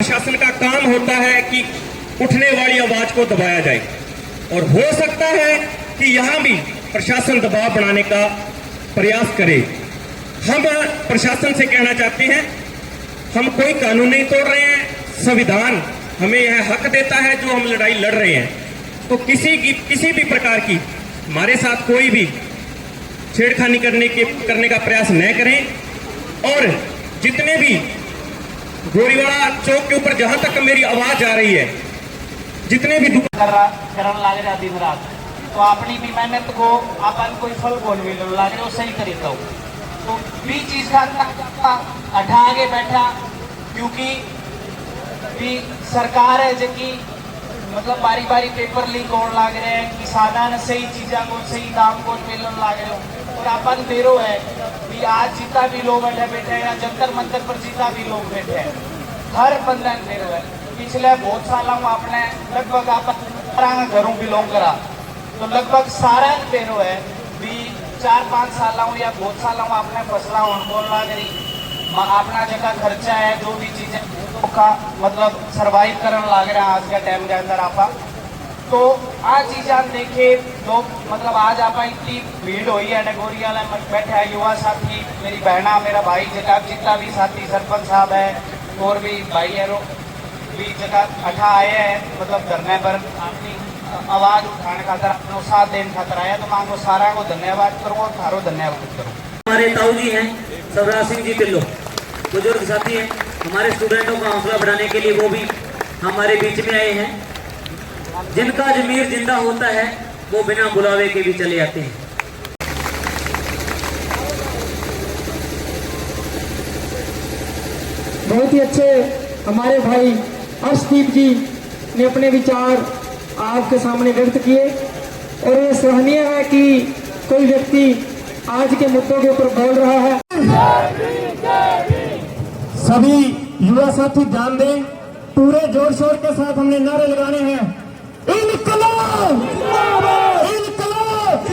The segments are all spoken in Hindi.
प्रशासन का काम होता है कि उठने वाली आवाज को दबाया जाए, और हो सकता है कि यहां भी प्रशासन दबाव बनाने का प्रयास करे। हम प्रशासन से कहना चाहते हैं, हम कोई कानून नहीं तोड़ रहे हैं, संविधान हमें यह हक देता है जो हम लड़ाई लड़ रहे हैं। तो किसी भी प्रकार की हमारे साथ कोई भी छेड़खानी करने का प्रयास न करें, और जितने भी गोरीवाड़ा चौक के ऊपर जहां तक मेरी आवाज आ रही है, जितने भी करन लाग रहा दिन रात, तो अपनी भी मेहनत को अपन कोई फल बोल भी लाग रहे हो सही तरीका हो, तो भी चीज का अठा आगे बैठा, क्योंकि भी सरकार है जी मतलब बारी बारी पेपर लीक होने लग रहे हैं, किसाना ने सही चीजा को सही दाम को मिलने लग रहे हो, और अपन देरो है कि आज जितना भी लोग बैठे हैं या जंतर मंतर पर जितना भी लोग बैठे हैं, हर बंदा देरो है। पिछले बहुत सालों में आपने लगभग आप घरों बिलोंग करा, तो लगभग सारा देरो है भी 4-5 सालों या बहुत सालों में आपने फसला बोलना करी, अपना जगह खर्चा है जो भी चीजें का मतलब सरवाइव करने लग रहा है आज के टाइम के अंदर आपा। तो आज चीज़ा देखे लोग मतलब आज आप इतनी भीड़ हुई है नगोरिया बैठे हैं युवा साथी, मेरी बहना मेरा भाई जगह जितना भी साथी सरपंच साहब है और भी भाई है भी जगह अठा आए हैं मतलब धरने पर अपनी आवाज़ उठाने खातर अपना साथ देने खातर आया, तो मैं आपको सारा को धन्यवाद करूँ और थारो धन्यवाद करूँ। हमारे ताऊ जी हैं सवराज सिंह जी पिल्लो, बुजुर्ग साथी हैं, हमारे स्टूडेंटों का हौसला बढ़ाने के लिए वो भी हमारे बीच में आए हैं। जिनका जमीर जिंदा होता है वो बिना बुलावे के भी चले आते हैं। बहुत ही अच्छे हमारे भाई अर्शदीप जी ने अपने विचार आपके सामने व्यक्त किए, और ये सराहनीय है कि कोई व्यक्ति आज के मुद्दों के ऊपर बोल रहा है। सभी युवा साथी ध्यान दें, पूरे जोर शोर के साथ हमने नारे लगाने हैं। इनकलाब इनकलाब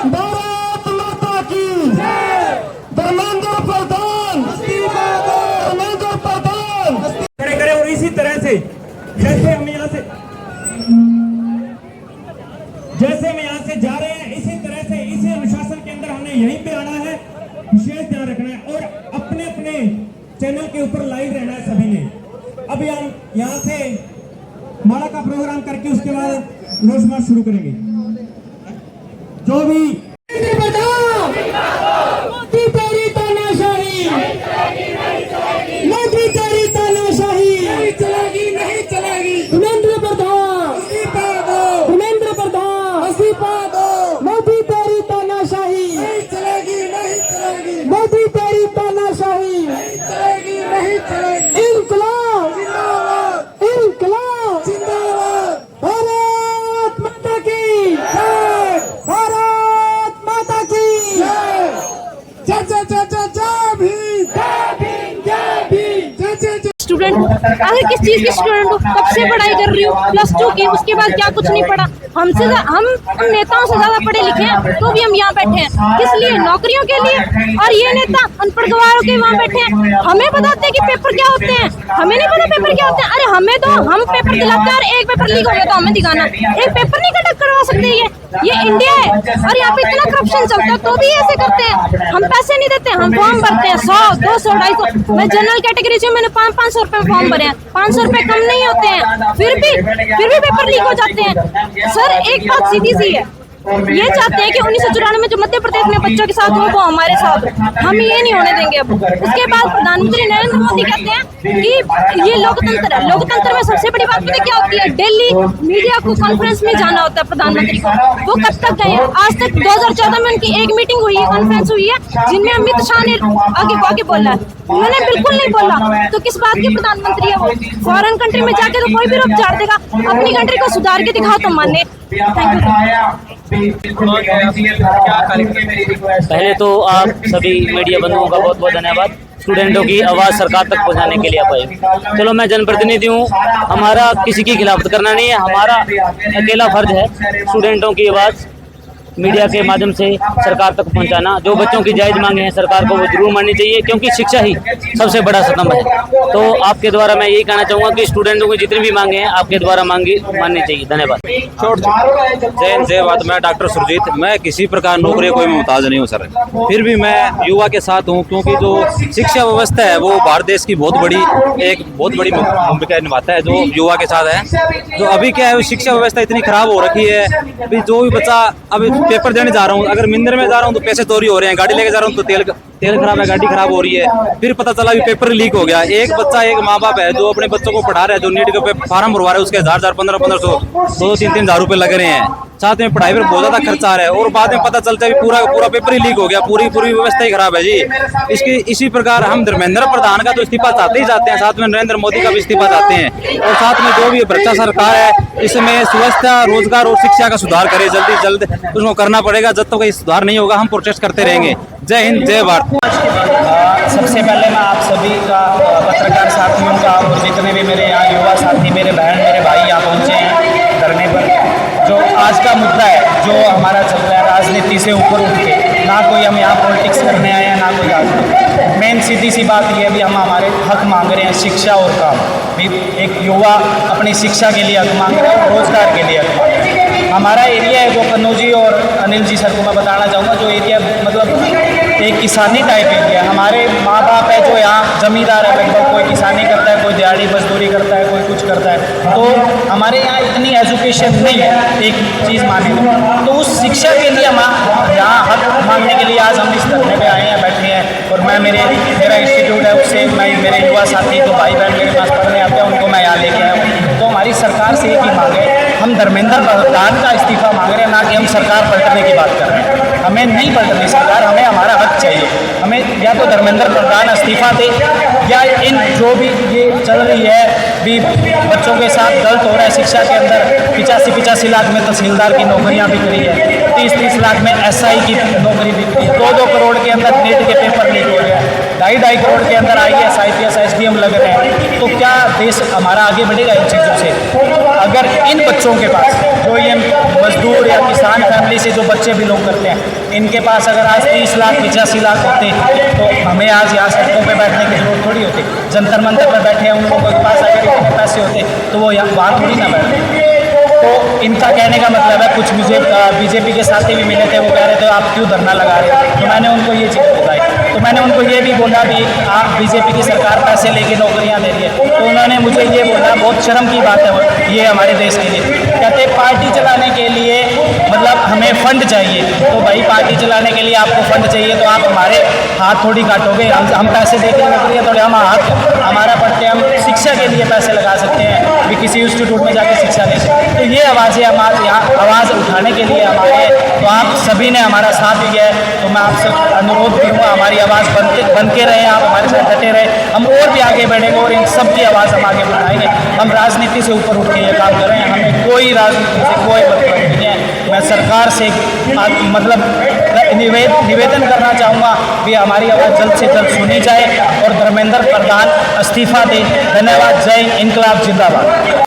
भारत माता की, धर्मेंद्र प्रधान धर्मेंद्र प्रधान खड़े करें। और इसी तरह से जैसे हम यहाँ से जा रहे हैं, इसी तरह से इसी अनुशासन के अंदर हमने यहीं पे आना है, विशेष ध्यान रखना है और अपने अपने चैनल के ऊपर लाइव रहना है सभी ने। अभी हम यहाँ से माला का प्रोग्राम करके उसके बाद रोज मार्च शुरू करेंगे। जो भी मोदी तेरी तानाशाही, मोदी तेरी तानाशाही नहीं चलेगी, नहीं चलेगी। धर्मेंद्र प्रधान इस्तीफा दो, धर्मेंद्र प्रधान इस्तीफा दो। मोदी तेरी तानाशाही नहीं चलेगी, नहीं चलेगी। मोदी तेरी तानाशाही नहीं चलेगी, नहीं चलेगी। इनकलाब जिंदाबाद, इनकलाब जिंदाबाद। भारत माता की जय, भारत माता की जय। जय जय जय जय जय भीम, जय भीम, जय भीम, जय जय जय। स्टूडेंट आखिर किस चीज के स्टूडेंट हो, कब से पढ़ाई कर रही हूँ +2 की, उसके बाद क्या कुछ नहीं पढ़ा। हम नेताओं से ज्यादा पढ़े लिखे हैं, तो भी हम यहाँ बैठे हैं किस लिए? नौकरियों के लिए। और ये नेता अनपढ़ गवारों के वहाँ बैठे हैं, हमें बताते हैं कि पेपर क्या होते हैं, हमें नहीं पता पेपर क्या होते हैं। अरे हमें तो हम पेपर दिलाते हैं, और एक पेपर लीक हो गया तो हमें दिखाना, एक पेपर नहीं कंडक्ट करवा सकते। ये इंडिया है और यहाँ पे इतना करप्शन चलता है, तो भी ऐसे करते हैं। हम पैसे नहीं देते, हम फॉर्म भरते हैं 100, 200, 250। मैं जनरल कैटेगरी से मैंने 500 रुपए फॉर्म भरे हैं, 500 रुपए कम नहीं होते हैं, फिर भी पेपर लीक हो जाते हैं। सर एक बात सीधी सी है, ये चाहते हैं कि 1994 में जो मध्य प्रदेश में बच्चों के साथ हुआ वो हमारे साथ हो, हम ये नहीं होने देंगे। अब उसके बाद प्रधानमंत्री नरेंद्र मोदी कहते हैं कि ये लोकतंत्र है। लोकतंत्र में सबसे बड़ी बात पता क्या होती है? दिल्ली मीडिया को कॉन्फ्रेंस में जाना होता है प्रधानमंत्री को। वो कब तक गए? आज तक 2014 में उनकी एक मीटिंग हुई है, कॉन्फ्रेंस हुई है, जिनमें अमित शाह ने आगे बोला है, उन्होंने बिल्कुल नहीं बोला। तो किस बात के प्रधानमंत्री है वो? फॉरेन कंट्री में जाके तो कोई भी रूप झाड़ देगा, अपनी कंट्री को सुधार के दिखाओ तो माने। पहले तो आप सभी मीडिया बंधुओं का बहुत बहुत धन्यवाद, स्टूडेंटों की आवाज़ सरकार तक पहुंचाने के लिए आप आए। चलो मैं जनप्रतिनिधि हूँ, हमारा किसी की खिलाफत करना नहीं है, हमारा अकेला फर्ज है स्टूडेंटों की आवाज़ मीडिया के माध्यम से सरकार तक पहुंचाना। जो बच्चों की जायज़ मांगे हैं सरकार को वो जरूर माननी चाहिए, क्योंकि शिक्षा ही सबसे बड़ा स्तंभ है। तो आपके द्वारा मैं यही कहना चाहूँगा कि स्टूडेंटों की जितनी भी मांगे हैं आपके द्वारा मांनी चाहिए। धन्यवाद। जय हिंद जय भारत। मैं डॉक्टर सुरजीत। मैं किसी प्रकार नौकरी कोई मुमताज नहीं हूँ सर, फिर भी मैं युवा के साथ हूँ, क्योंकि जो शिक्षा व्यवस्था है वो भारत देश की बहुत बड़ी भूमिका निभाता है जो युवा के साथ है। जो अभी क्या है, शिक्षा व्यवस्था इतनी खराब हो रखी है, अभी जो भी बच्चा अभी पेपर देने जा रहा हूँ, अगर मिंदर में जा रहा हूँ तो पैसे चोरी हो रहे हैं, गाड़ी लेके जा रहा हूँ तो तेल खराब है, गाड़ी खराब हो रही है। फिर पता चला कि पेपर लीक हो गया। एक बच्चा, एक माँ बाप है जो अपने बच्चों को पढ़ा रहा है, जो नीट के फार्म भरवा रहे हैं, उसके 1000 1500 2-3 हज़ार रुपये लग रहे हैं। साथ में पढ़ाई पर बहुत ज्यादा खर्चा आ रहा है, और बाद में पता चलता है कि पूरा पेपर ही लीक हो गया, पूरी व्यवस्था ही खराब है जी। इसी प्रकार हम धर्मेंद्र प्रधान का तो इस्तीफा चाहते ही चाहते हैं, साथ में नरेंद्र मोदी का भी इस्तीफा चाहते हैं, और साथ में जो भी भ्रष्टाचार सरकार है इसमें स्वास्थ्य, रोजगार और शिक्षा का सुधार करे जल्द उसको करना पड़ेगा। जब तक ये सुधार नहीं होगा हम प्रोटेस्ट करते रहेंगे। जय हिंद जय भारत। सबसे पहले मैं आप सभी का, पत्रकार साथियों का, और जितने भी मेरे यहाँ युवा साथी, मेरे बहन मेरे भाई यहाँ पहुँचे हैं धरने पर। जो आज का मुद्दा है जो हमारा चल रहा है, राजनीति से ऊपर उठ के, ना कोई हम यहाँ पॉलिटिक्स करने आए हैं, ना कोई राजनीति। मेन सीधी सी बात यह है भी हम हमारे हक मांग रहे हैं, शिक्षा और काम। भी एक युवा अपनी शिक्षा के लिए हक मांग रहे हैं, रोजगार के लिए हक मांग रहे हैं। हमारा एरिया है जो कन्नू जी और अनिल जी सर को मैं बताना चाहूँगा, जो एरिया मतलब एक किसानी टाइप एरिया है। हमारे माँ बाप है जो यहाँ जमींदार है, लगभग कोई किसानी करता है, कोई दिहाड़ी मजदूरी करता है, कोई कुछ करता है। तो हमारे यहाँ इतनी एजुकेशन नहीं है, एक चीज़ माने तो उस शिक्षा के लिए हम यहाँ हक मांगने के लिए आज हम इस धरने पे आए हैं, बैठे हैं। और मैं मेरा इंस्टीट्यूट है, उससे मैं मेरे युवा साथी जो भाई बहन मेरे पास पढ़ने आते हैं उनको मैं यहाँ लेके आया हूँ। तो हमारी सरकार से एक ही मांग है, हम धर्मेंद्र प्रधान का इस्तीफा मांग रहे हैं, ना कि हम सरकार पलटने की बात कर रहे हैं। हमें नहीं पलटनी सरकार, हमें हमारा हक चाहिए। हमें या तो धर्मेंद्र प्रधान इस्तीफा दे, या इन जो भी ये चल रही है भी बच्चों के साथ गलत हो रहा है शिक्षा के अंदर, 85 लाख में तहसीलदार की नौकरियां बिक रही है, 30 लाख में SI की नौकरी बिक रही है, 2 करोड़ के अंदर नीट के पेपर लीक हो रहे हैं, 2.5 करोड़ के अंदर IAS IPS SDM लग रहे हैं। तो क्या देश हमारा आगे बढ़ेगा इन चीज़ों से? अगर इन बच्चों के पास, जो ये मजदूर या किसान फैमिली से जो बच्चे बिलोंग करते हैं, इनके पास अगर आज 30 लाख 85 लाख होते तो हमें आज यहाँ सड़कों पे बैठने की जरूरत थोड़ी होती। जंतर मंतर पर बैठे हैं, उन लोगों के पास अगर इतने पैसे होते तो वो यहाँ वहाँ थोड़ी ना बैठते। तो इनका कहने का मतलब है, कुछ मुझे बीजेपी के साथी भी मिले थे, वो कह रहे थे आप क्यों धरना लगा रहे हो। तो मैंने उनको ये चीज़ बताई, तो मैंने उनको ये भी बोला भी आप बीजेपी की सरकार पैसे लेके नौकरियां दे रही है। तो उन्होंने मुझे ये बोला, बहुत शर्म की बात है ये हमारे देश के लिए, कहते पार्टी चलाने के लिए मतलब हमें फंड चाहिए। तो भाई पार्टी चलाने के लिए आपको फंड चाहिए तो आप हमारे हाथ थोड़ी काटोगे। हम पैसे दे के नौकरियाँ थोड़ी, हम हाथ हमारा पढ़ते, हम शिक्षा के लिए पैसे लगा सकते हैं, भी किसी इंस्टीट्यूट में जाकर शिक्षा ले सकते हैं। तो ये आवाज़ें हमारे यहाँ आवाज़ उठाने के लिए हमारे, तो आप सभी ने हमारा साथ दिया है। तो मैं आपसे अनुरोध करूँगा हमारी आवाज़ बन के रहे, आप हमारे साथ डटे रहे, हम और भी आगे बढ़ेंगे और इन सब की आवाज़ हम आगे बढ़ाएंगे। हम राजनीति से ऊपर उठ के ये काम कर रहे हैं, हमें कोई राजनीति से कोई मतलब नहीं है। मैं सरकार से मतलब निवेदन करना चाहूँगा कि हमारी आवाज़ जल्द से जल्द सुनी जाए और धर्मेंद्र प्रधान इस्तीफा दे। धन्यवाद। जय इंकलाब जिंदाबाद।